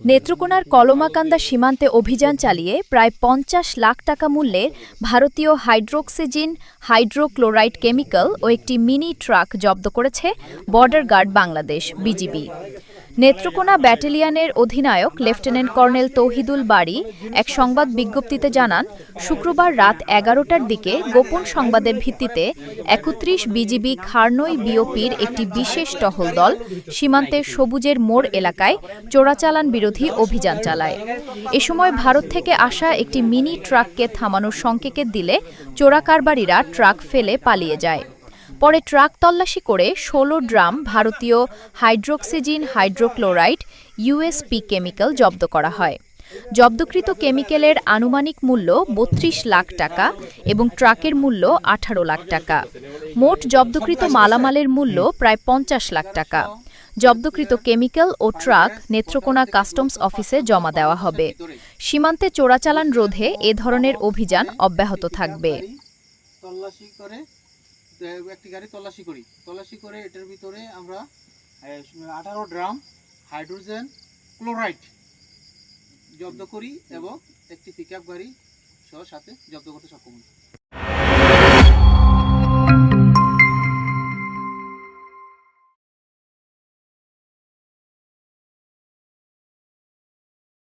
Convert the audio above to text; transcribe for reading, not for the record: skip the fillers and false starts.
নেত্রকোনার কলমাকান্দা সীমান্তে অভিযান চালিয়ে প্রায় ৫০ লাখ টাকা মূল্যের ভারতীয় হাইড্রোক্সিজিন হাইড্রোক্লোরাইড কেমিক্যাল ও একটি মিনি ট্রাক জব্দ করেছে border guard Bangladesh BGB. Netrokona ব্যাটালিয়নের অধিনায়ক লেফটেন্যান্ট কর্নেল তৌহিদুল বারী এক সংবাদ বিজ্ঞপ্তিতে জানান, শুক্রবার রাত ১১টার দিকে গোপন সংবাদের ভিত্তিতে ৩১ বিজিবি খারনই বিওপির একটি বিশেষ টহল দল সীমান্তের সবুজের মোড় এলাকায় চোরাচালান বিরোধী অভিযান চালায়। এ সময় ভারত থেকে আসা একটি মিনি ট্রাককে থামানোর সংকেত দিলে চোরাকারবারিরা ট্রাক ফেলে পালিয়ে যায়। পরে ট্রাক তল্লাশি করে ১৬ ড্রাম ভারতীয় হাইড্রোক্সিজিন হাইড্রোক্লোরাইড ইউএসপি কেমিক্যাল জব্দ করা হয়। জব্দকৃত কেমিক্যালের আনুমানিক মূল্য ৩২ লাখ টাকা এবং ট্রাকের মূল্য ১৮ লাখ টাকা। মোট জব্দকৃত মালামালের মূল্য প্রায় ৫০ লাখ টাকা। জব্দকৃত কেমিক্যাল ও ট্রাক নেত্রকোনা কাস্টমস অফিসে জমা দেওয়া হবে। সীমান্তে চোরাচালান রোধে এ ধরনের অভিযান অব্যাহত থাকবে। একটি গাড়ি তল্লাশি করে এটার ভিতরে আমরা 18 ড্রাম হাইড্রোজেন ক্লোরাইড জব্দ করি এবং একটি পিকআপ গাড়ি সহ সাথে জব্দ করতে সক্ষম হই।